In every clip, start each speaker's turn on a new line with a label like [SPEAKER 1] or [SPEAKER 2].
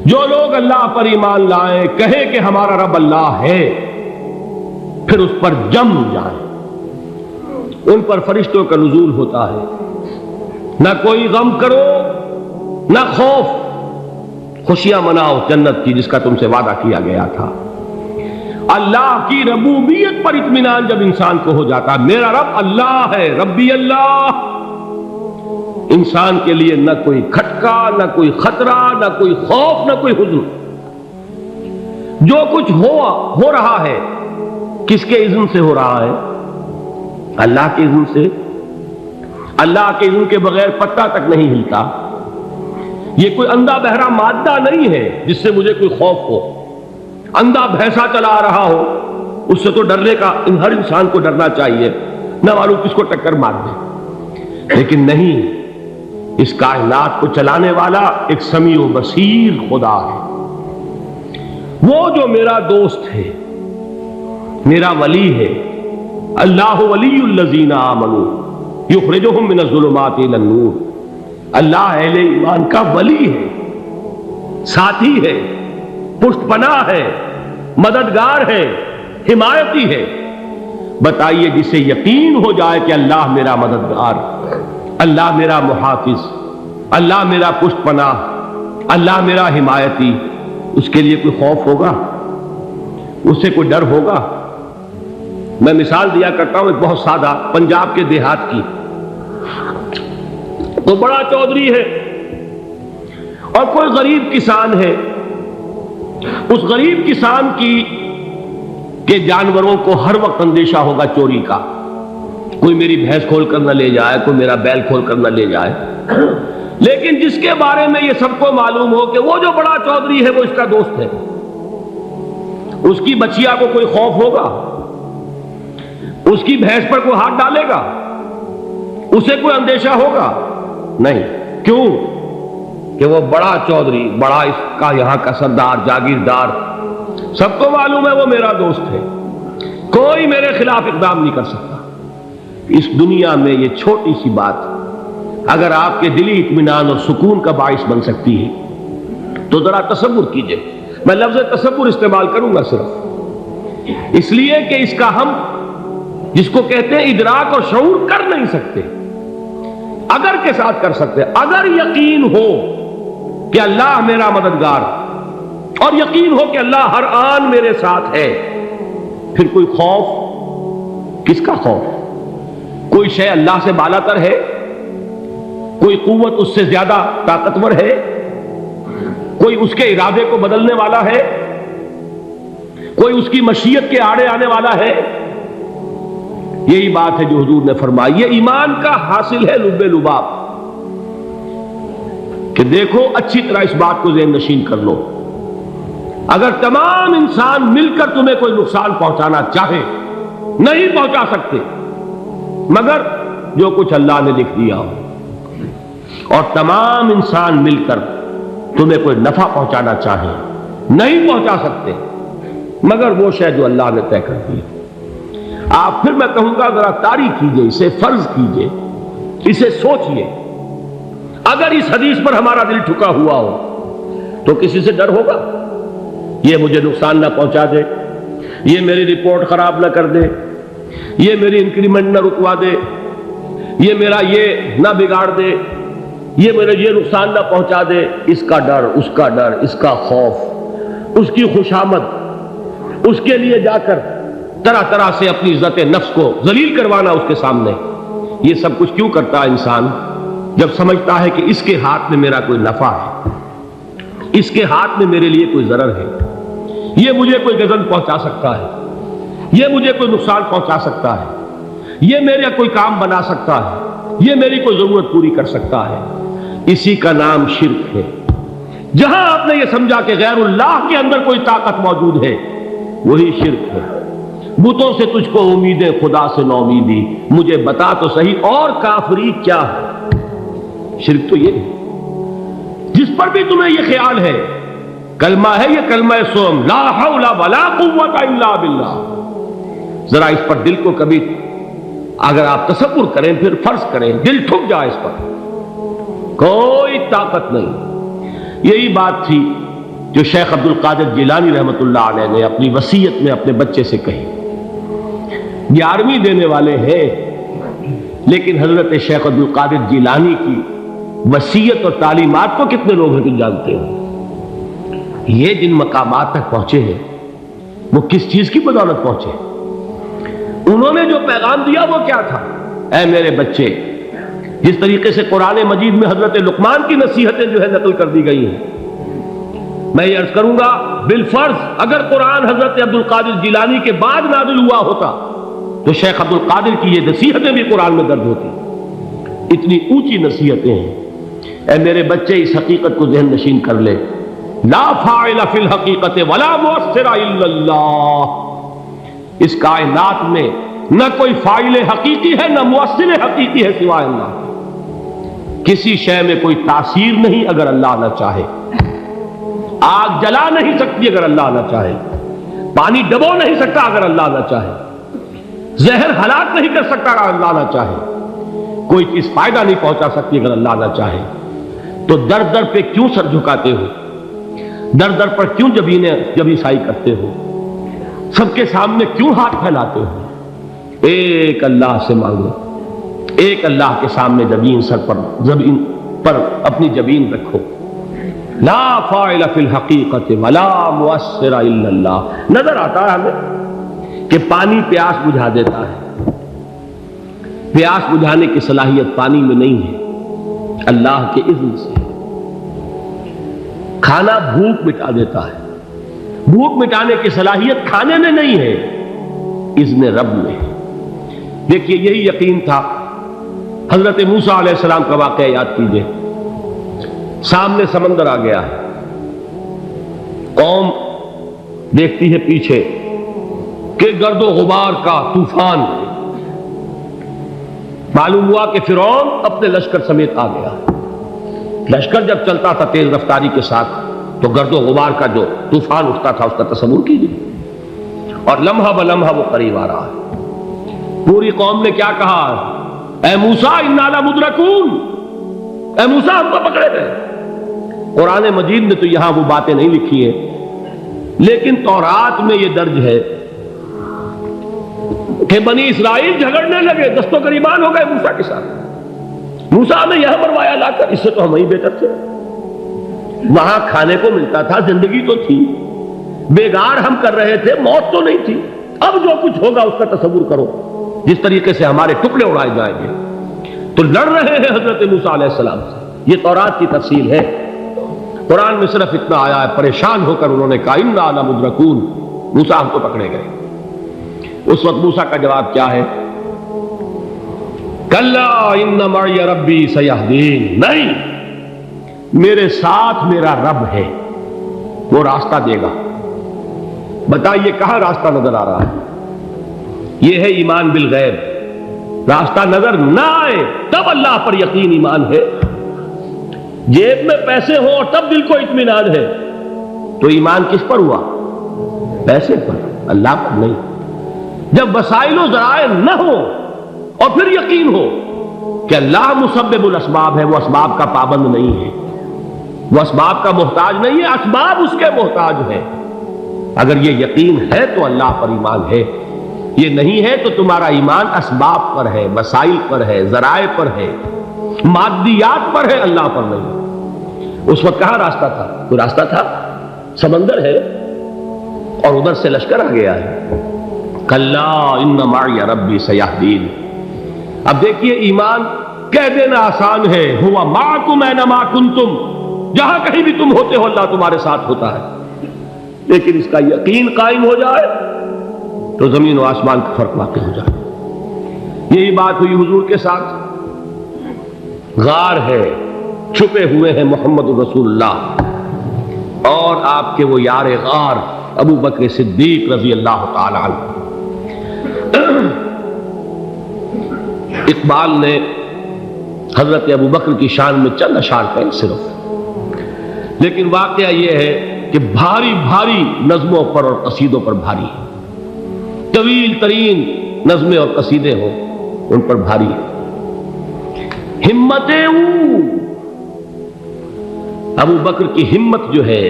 [SPEAKER 1] جو لوگ اللہ پر ایمان لائیں، کہیں کہ ہمارا رب اللہ ہے، پھر اس پر جم جائیں، ان پر فرشتوں کا نزول ہوتا ہے۔ نہ کوئی غم کرو نہ خوف، خوشیاں مناؤ جنت کی جس کا تم سے وعدہ کیا گیا تھا۔ اللہ کی ربوبیت پر اطمینان جب انسان کو ہو جاتا، میرا رب اللہ ہے، ربی اللہ، انسان کے لیے نہ کوئی کھٹکا، نہ کوئی خطرہ، نہ کوئی خوف، نہ کوئی حزن۔ جو کچھ ہو رہا ہے کس کے اذن سے ہو رہا ہے؟ اللہ کے اذن سے۔ اللہ کے اذن کے بغیر پتہ تک نہیں ہلتا۔ یہ کوئی اندھا بہرا مادہ نہیں ہے جس سے مجھے کوئی خوف ہو۔ اندھا بھینسا چلا آ رہا ہو اس سے تو ڈرنے کا ہر انسان کو ڈرنا چاہیے، نہ معلوم کس کو ٹکر مار دے۔ لیکن نہیں، اس کائنات کو چلانے والا ایک سمیع و بصیر خدا ہے، وہ جو میرا دوست ہے، میرا ولی ہے۔ اللہ ولی الذین آمنوا یخرجہم من الظلمات الی النور۔ اللہ اہل ایمان کا ولی ہے، ساتھی ہے، پشت پناہ ہے، مددگار ہے، حمایتی ہے۔ بتائیے جسے یقین ہو جائے کہ اللہ میرا مددگار، اللہ میرا محافظ، اللہ میرا پشت پناہ، اللہ میرا حمایتی، اس کے لیے کوئی خوف ہوگا؟ اس سے کوئی ڈر ہوگا؟ میں مثال دیا کرتا ہوں ایک بہت سادہ، پنجاب کے دیہات کی۔ تو بڑا چودھری ہے اور کوئی غریب کسان ہے۔ اس غریب کسان کے جانوروں کو ہر وقت اندیشہ ہوگا چوری کا، کوئی میری بھینس کھول کر نہ لے جائے، کوئی میرا بیل کھول کر نہ لے جائے۔ لیکن جس کے بارے میں یہ سب کو معلوم ہو کہ وہ جو بڑا چودھری ہے وہ اس کا دوست ہے، اس کی بچیا کو کوئی خوف ہوگا؟ اس کی بھینس پر کوئی ہاتھ ڈالے گا؟ اسے کوئی اندیشہ ہوگا؟ نہیں۔ کیوں؟ کہ وہ بڑا چودھری، بڑا اس کا یہاں کا سردار، جاگیردار، سب کو معلوم ہے وہ میرا دوست ہے، کوئی میرے خلاف اقدام نہیں کر سکتا۔ اس دنیا میں یہ چھوٹی سی بات اگر آپ کے دلی اطمینان اور سکون کا باعث بن سکتی ہے تو ذرا تصور کیجئے۔ میں لفظ تصور استعمال کروں گا صرف اس لیے کہ اس کا ہم جس کو کہتے ہیں ادراک اور شعور کر نہیں سکتے، اگر کے ساتھ کر سکتے۔ اگر یقین ہو کہ اللہ میرا مددگار اور یقین ہو کہ اللہ ہر آن میرے ساتھ ہے، پھر کوئی خوف؟ کس کا خوف؟ کوئی شے اللہ سے بالا تر ہے؟ کوئی قوت اس سے زیادہ طاقتور ہے؟ کوئی اس کے ارادے کو بدلنے والا ہے؟ کوئی اس کی مشیت کے آڑے آنے والا ہے؟ یہی بات ہے جو حضور نے فرمائی، یہ ایمان کا حاصل ہے لب لباب، کہ دیکھو اچھی طرح اس بات کو ذہن نشین کر لو، اگر تمام انسان مل کر تمہیں کوئی نقصان پہنچانا چاہے نہیں پہنچا سکتے، مگر جو کچھ اللہ نے لکھ دیا ہو، اور تمام انسان مل کر تمہیں کوئی نفع پہنچانا چاہے نہیں پہنچا سکتے، مگر وہ شے جو اللہ نے طے کر دی۔ آپ پھر میں کہوں گا ذرا طاری کیجئے، اسے فرض کیجئے، اسے سوچئے، اگر اس حدیث پر ہمارا دل ٹھکا ہوا ہو تو کسی سے ڈر ہوگا؟ یہ مجھے نقصان نہ پہنچا دے، یہ میری رپورٹ خراب نہ کر دے، یہ میری انکریمنٹ نہ رکوا دے، یہ میرا یہ نہ بگاڑ دے، یہ میرے یہ نقصان نہ پہنچا دے۔ اس کا ڈر، اس کا ڈر، اس کا خوف، اس کی خوشامد، اس کے لیے جا کر طرح طرح سے اپنی عزت نفس کو ذلیل کروانا اس کے سامنے، یہ سب کچھ کیوں کرتا ہے انسان؟ جب سمجھتا ہے کہ اس کے ہاتھ میں میرا کوئی نفع ہے، اس کے ہاتھ میں میرے لیے کوئی ضرر ہے، یہ مجھے کوئی غضب پہنچا سکتا ہے، یہ مجھے کوئی نقصان پہنچا سکتا ہے، یہ میرا کوئی کام بنا سکتا ہے، یہ میری کوئی ضرورت پوری کر سکتا ہے، اسی کا نام شرک ہے۔ جہاں آپ نے یہ سمجھا کہ غیر اللہ کے اندر کوئی طاقت موجود ہے، وہی شرک ہے۔ بتوں سے تجھ کو امیدیں، خدا سے نو امیدی، مجھے بتا تو صحیح اور کافری کیا ہے؟ شرک تو یہ ہے۔ جس پر بھی تمہیں یہ خیال ہے، کلمہ ہے یہ کلمہ سوم، لا حول ولا قوت الا باللہ، ذرا اس پر دل کو کبھی اگر آپ تصور کریں، پھر فرض کریں، دل ٹھک جائے اس پر، کوئی طاقت نہیں۔ یہی بات تھی جو شیخ عبد القادر جیلانی رحمۃ اللہ علیہ نے اپنی وصیت میں اپنے بچے سے کہی. 11ویں دینے والے ہیں، لیکن حضرت شیخ عبد القادر جیلانی کی وصیت اور تعلیمات کو کتنے لوگ ہیں کہ جانتے ہو؟ یہ جن مقامات تک پہنچے ہیں وہ کس چیز کی بدولت پہنچے؟ انہوں نے جو پیغام دیا وہ کیا تھا؟ اے میرے بچے، جس طریقے سے قرآن مجید میں حضرت لقمان کی نصیحتیں جو ہے نقل کر دی گئی ہیں، میں یہ عرض کروں گا بالفرض اگر قرآن حضرت عبد القادر جیلانی کے بعد نازل ہوا ہوتا تو شیخ عبد القادر کی یہ نصیحتیں بھی قرآن میں درج ہوتی. اتنی اونچی نصیحتیں ہیں. اے میرے بچے، اس حقیقت کو ذہن نشین کر لے، لا فاعل فی الحقیقت ولا مؤثر الا اللہ. اس کائنات میں نہ کوئی فاعل حقیقی ہے نہ مؤثر حقیقی ہے سوائے اللہ. کسی شے میں کوئی تاثیر نہیں اگر اللہ نہ چاہے. آگ جلا نہیں سکتی اگر اللہ نہ چاہے. پانی ڈبو نہیں سکتا اگر اللہ نہ چاہے. زہر ہلاک نہیں کر سکتا اگر اللہ نہ چاہے. کوئی چیز فائدہ نہیں پہنچا سکتی اگر اللہ نہ چاہے. تو در در پہ کیوں سر جھکاتے ہو؟ در در پر کیوں جبیں سائی کرتے ہو؟ سب کے سامنے کیوں ہاتھ پھیلاتے ہو؟ ایک اللہ سے مانگو. ایک اللہ کے سامنے زمین پر اپنی جبین رکھو. لا فاعل فی الحقیقت ولا مؤثر الا اللہ. نظر آتا ہے ہمیں کہ پانی پیاس بجھا دیتا ہے. پیاس بجھانے کی صلاحیت پانی میں نہیں ہے، اللہ کے اذن سے. کھانا بھوک مٹا دیتا ہے. بھوک مٹانے کی صلاحیت کھانے میں نہیں ہے، اذن رب میں. دیکھیے یہی یقین تھا. حضرت موسیٰ علیہ السلام کا واقعہ یاد کیجئے. سامنے سمندر آ گیا ہے. قوم دیکھتی ہے پیچھے کہ گرد و غبار کا طوفان. معلوم ہوا کہ فرعون اپنے لشکر سمیت آ گیا. لشکر جب چلتا تھا تیز رفتاری کے ساتھ تو گرد و غبار کا جو طوفان اٹھتا تھا اس کا تصور کیجیے. اور لمحہ بلمحہ وہ قریب آ رہا ہے. پوری قوم نے کیا کہا؟ اے موسیٰ انا لمدرکون. اے موسیٰ ہم کو پکڑے گئے. قرآن مجید نے تو یہاں وہ باتیں نہیں لکھی ہیں، لیکن تورات میں یہ درج ہے کہ بنی اسرائیل جھگڑنے لگے، دست و گریبان ہو گئے موسیٰ کے ساتھ. موسیٰ نے یہاں مروایا لا کر، اس سے تو ہم ہی بہتر تھے. وہاں کھانے کو ملتا تھا، زندگی تو تھی، بیگار ہم کر رہے تھے، موت تو نہیں تھی. اب جو کچھ ہوگا اس کا تصور کرو، جس طریقے سے ہمارے ٹکڑے اڑائے جائیں گے. تو لڑ رہے ہیں حضرت موسیٰ علیہ السلام سے. یہ تورات کی تفصیل ہے. قرآن میں صرف اتنا آیا ہے، پریشان ہو کر انہوں نے کہا انا لمدرکون. موسیٰ ہم کو پکڑے گئے. اس وقت موسیٰ کا جواب کیا ہے؟ کلا ان معی ربی سیہدین. نہیں، میرے ساتھ میرا رب ہے، وہ راستہ دے گا. بتائیے کہاں راستہ نظر آ رہا ہے؟ یہ ہے ایمان بالغیب. راستہ نظر نہ آئے تب اللہ پر یقین ایمان ہے. جیب میں پیسے ہوں اور تب دل کو اطمینان ہے تو ایمان کس پر ہوا؟ پیسے پر، اللہ پر نہیں. جب وسائل و ذرائع نہ ہو اور پھر یقین ہو کہ اللہ مسبب الاسباب ہے، وہ اسباب کا پابند نہیں ہے، وہ اسباب کا محتاج نہیں ہے، اسباب اس کے محتاج ہے. اگر یہ یقین ہے تو اللہ پر ایمان ہے. یہ نہیں ہے تو تمہارا ایمان اسباب پر ہے، وسائل پر ہے، ذرائع پر ہے، مادیات پر ہے، اللہ پر نہیں. اس وقت کہاں راستہ تھا؟ کوئی راستہ تھا؟ سمندر ہے اور ادھر سے لشکر آ گیا ہے. کلا ان معی ربی سیہدین. اب دیکھیے ایمان کہہ دینا آسان ہے، ہوا معکم اینما کنتم. جہاں کہیں بھی تم ہوتے ہو اللہ تمہارے ساتھ ہوتا ہے. لیکن اس کا یقین قائم ہو جائے تو زمین و آسمان کا فرق واقع ہو جائے. یہی بات ہوئی حضور کے ساتھ. غار ہے، چھپے ہوئے ہیں محمد رسول اللہ اور آپ کے وہ یار غار ابو بکر صدیق رضی اللہ تعالی عنہ. اقبال نے حضرت ابو بکر کی شان میں چند اشعار کہیں صرف، لیکن واقعہ یہ ہے کہ بھاری بھاری نظموں پر اور قصیدوں پر بھاری ہے. طویل ترین نظمیں اور قصیدے ہوں ان پر بھاری ہے. ہمتیں ابو بکر کی ہمت جو ہے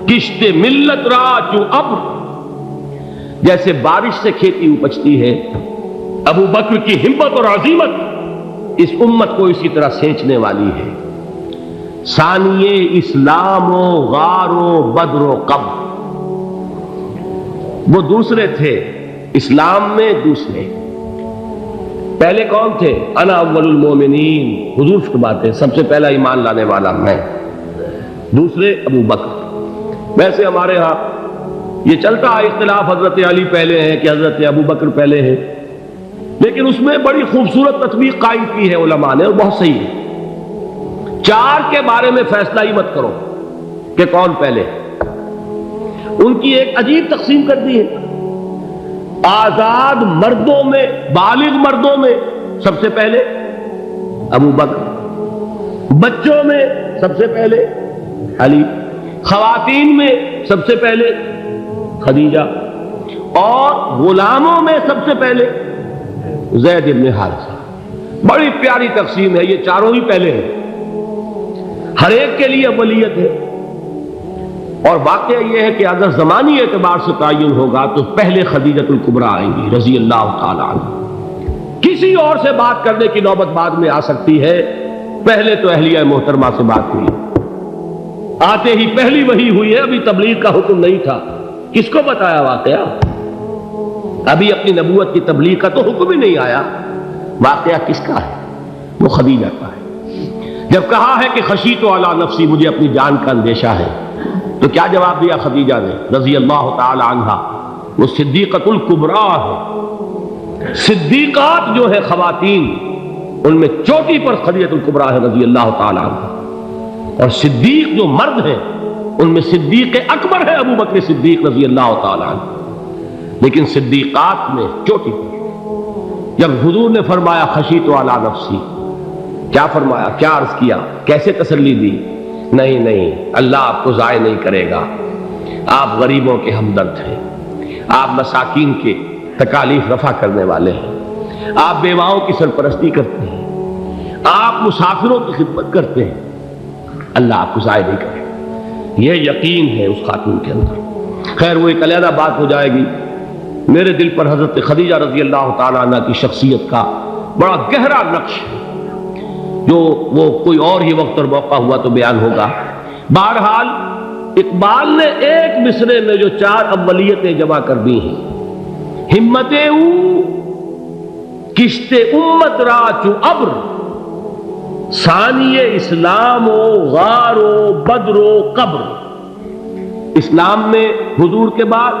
[SPEAKER 1] کشت ملت را چو ابر، جیسے بارش سے کھیتی اپجتی ہے، ابو بکر کی ہمت اور عزیمت اس امت کو اسی طرح سینچنے والی ہے۔ ثانیے اسلام و غار و بدر و قبر، وہ دوسرے تھے اسلام میں، دوسرے پہلے کون تھے؟ انا اول المومنین، حضور فرماتے سب سے پہلا ایمان لانے والا میں، دوسرے ابو بکر۔ ویسے ہمارے ہاں یہ چلتا ہے اختلاف، حضرت علی پہلے ہیں کہ حضرت ابو بکر پہلے ہیں، لیکن اس میں بڑی خوبصورت تطبیق قائم کی ہے علماء نے، اور بہت صحیح ہے۔ چار کے بارے میں فیصلہ ہی مت کرو کہ کون پہلے، ان کی ایک عجیب تقسیم کر دی ہے۔ آزاد مردوں میں، بالغ مردوں میں سب سے پہلے ابو بکر، بچوں میں سب سے پہلے علی، خواتین میں سب سے پہلے خدیجہ، اور غلاموں میں سب سے پہلے زید بن حارثہ۔ بڑی پیاری تقسیم ہے، یہ چاروں ہی پہلے ہیں، ہر ایک کے لیے اولیت ہے۔ اور واقعہ یہ ہے کہ اگر زمانی اعتبار سے تعین ہوگا تو پہلے خدیجۃ الکبریٰ آئیں گی رضی اللہ تعالی عنہ، کسی اور سے بات کرنے کی نوبت بعد میں آ سکتی ہے، پہلے تو اہلیہ محترمہ سے بات ہوئی، آتے ہی پہلی وحی ہوئی ہے، ابھی تبلیغ کا حکم نہیں تھا۔ کس کو بتایا واقعہ؟ ابھی اپنی نبوت کی تبلیغ کا تو حکم ہی نہیں آیا، واقعہ کس کا ہے؟ وہ خدیجہ کا ہے۔ جب کہا ہے کہ خشیت علی نفسی، مجھے اپنی جان کا اندیشہ ہے، تو کیا جواب دیا خدیجہ نے رضی اللہ تعالی عنہا؟ وہ صدیقۃ الکبریٰ ہے، صدیقات جو ہے خواتین ان میں چوٹی پر خدیجۃ الکبریٰ ہے رضی اللہ تعالی عنہا، اور صدیق جو مرد ہیں ان میں صدیق اکبر ہے ابو بکر صدیق رضی اللہ تعالی عنہ، لیکن صدیقات میں چوٹی پر۔ جب حضور نے فرمایا خشیت علی نفسی، کیا فرمایا، کیا عرض کیا، کیسے تسلی دی؟ نہیں نہیں، اللہ آپ کو ضائع نہیں کرے گا، آپ غریبوں کے ہمدرد ہیں، آپ مساکین کے تکالیف رفع کرنے والے ہیں، آپ بیواؤں کی سرپرستی کرتے ہیں، آپ مسافروں کی خدمت کرتے ہیں، اللہ آپ کو ضائع نہیں کرے گا۔ یہ یقین ہے اس خاتون کے اندر۔ خیر وہ ایک علیحدہ بات ہو جائے گی۔ میرے دل پر حضرت خدیجہ رضی اللہ تعالیٰ عنہ کی شخصیت کا بڑا گہرا نقش ہے، جو وہ کوئی اور ہی وقت اور موقع ہوا تو بیان ہوگا۔ بہرحال اقبال نے ایک مصرے میں جو چار اولیتیں جمع کر دی ہیں، ہمت او کشت امت را چو ابر، ثانی اسلام و غار و بدر و قبر۔ اسلام میں حضور کے بعد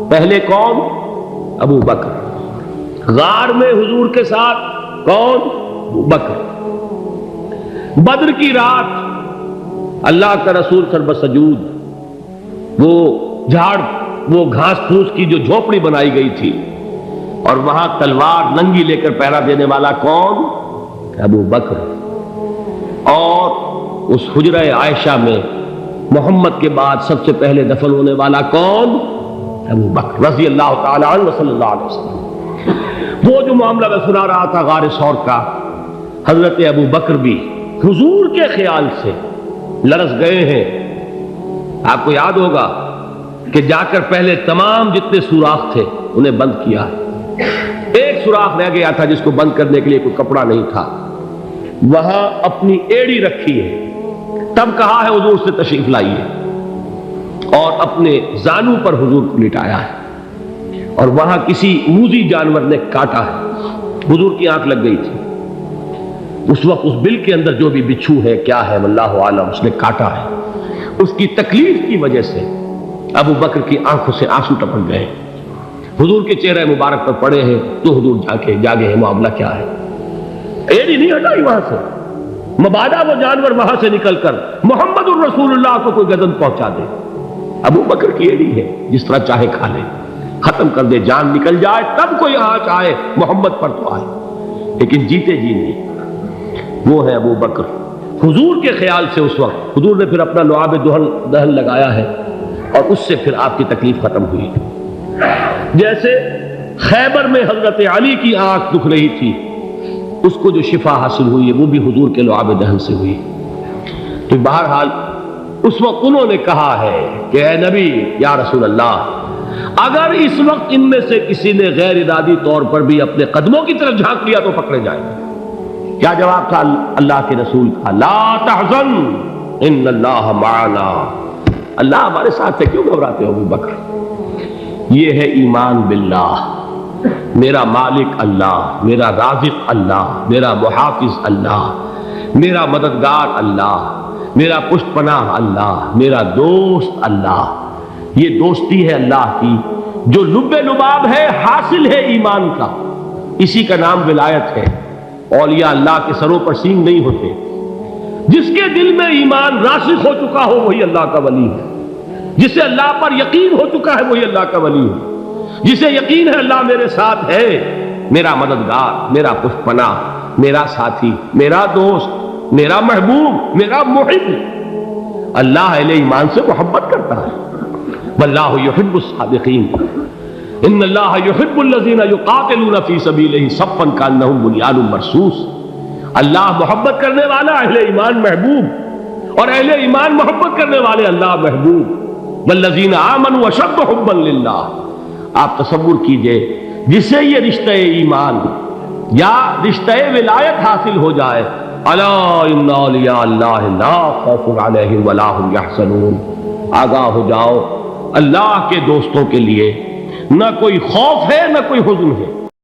[SPEAKER 1] پہلے کون؟ ابو بکر۔ غار میں حضور کے ساتھ کون؟ ابو بکر۔ بدر کی رات اللہ کا رسول سرب سجود، وہ جھاڑ، وہ گھاس پھوس کی جو جھوپڑی بنائی گئی تھی، اور وہاں تلوار ننگی لے کر پہرا دینے والا کون؟ ابو بکر۔ اور اس حجرہ عائشہ میں محمد کے بعد سب سے پہلے دفن ہونے والا کون؟ ابو بکر رضی اللہ تعالی عنہ صلی اللہ علیہ وسلم۔ وہ جو معاملہ میں سنا رہا تھا غار ثور کا، حضرت ابو بکر بھی حضور کے خیال سے لرز گئے ہیں۔ آپ کو یاد ہوگا کہ جا کر پہلے تمام جتنے سوراخ تھے انہیں بند کیا ہے، ایک سوراخ رہ گیا تھا جس کو بند کرنے کے لیے کوئی کپڑا نہیں تھا، وہاں اپنی ایڑی رکھی ہے، تب کہا ہے حضور سے تشریف لائیے، اور اپنے زانو پر حضور کو لٹایا ہے، اور وہاں کسی موذی جانور نے کاٹا ہے، حضور کی آنکھ لگ گئی تھی، اس وقت اس بل کے اندر جو بھی بچھو ہے کیا ہے واللہ عالم، اس نے کاٹا ہے، اس کی تکلیف کی وجہ سے ابو بکر کی آنکھوں سے آنسو ٹپک گئے، حضور کے چہرے مبارک پر پڑے ہیں، تو حضور جاگے ہیں، معاملہ کیا ہے؟ ایڑی نہیں ہٹائی وہاں سے، مبادا وہ جانور وہاں سے نکل کر محمد الرسول اللہ کو کوئی گزن پہنچا دے، ابو بکر کی ایڑی ہے، جس طرح چاہے کھا لے، ختم کر دے، جان نکل جائے تب کوئی آنچ آئے، محمد پر تو آئے، لیکن جیتے جی نہیں۔ وہ ہے ابو بکر۔ حضور کے خیال سے اس وقت حضور نے پھر اپنا لعاب دہن لگایا ہے، اور اس سے پھر آپ کی تکلیف ختم ہوئی۔ جیسے خیبر میں حضرت علی کی آنکھ دکھ رہی تھی، اس کو جو شفا حاصل ہوئی ہے وہ بھی حضور کے لعاب دہن سے ہوئی۔ تو بہرحال اس وقت انہوں نے کہا ہے کہ اے نبی یا رسول اللہ، اگر اس وقت ان میں سے کسی نے غیر ارادی طور پر بھی اپنے قدموں کی طرف جھانک لیا تو پکڑے جائیں گے۔ کیا جواب تھا اللہ کے رسول کا؟ لا تحزن ان اللہ معنا، اللہ ہمارے ساتھ ہے، کیوں گھبراتے ہو ابو بکر؟ یہ ہے ایمان باللہ، میرا مالک اللہ، میرا رازق اللہ، میرا محافظ اللہ، میرا مددگار اللہ، میرا پشت پناہ اللہ، میرا دوست اللہ۔ یہ دوستی ہے اللہ کی جو لب لباب ہے، حاصل ہے ایمان کا، اسی کا نام ولایت ہے۔ اولیاء اللہ کے سروں پر سینگ نہیں ہوتے، جس کے دل میں ایمان راسخ ہو چکا ہو وہی اللہ کا ولی ہے، جسے اللہ پر یقین ہو چکا ہے وہی اللہ کا ولی ہے، جسے یقین ہے اللہ میرے ساتھ ہے، میرا مددگار، میرا پشت پناہ، میرا ساتھی، میرا دوست، میرا محبوب، میرا محب۔ اللہ اہل ایمان سے محبت کرتا ہے۔ واللہ یحب الصادقین، ان اللہ یحب الذین یقاتلون فی سبیلہ صفا کانہم بنیان مرصوص۔ اللہ محبت کرنے والا، اہل ایمان محبوب، اور اہل ایمان محبت کرنے والے اللہ محبوب۔ والذین آمنوا اشد حبا للہ۔ آپ تصور کیجئے جسے یہ رشتہ ایمان یا رشتہ ولایت حاصل ہو جائے، الا ان اولیاء اللہ لا خوف علیہم ولا هم یحزنون، آگاہ ہو جاؤ اللہ کے دوستوں کے لیے نہ کوئی خوف ہے نہ کوئی حزن ہے۔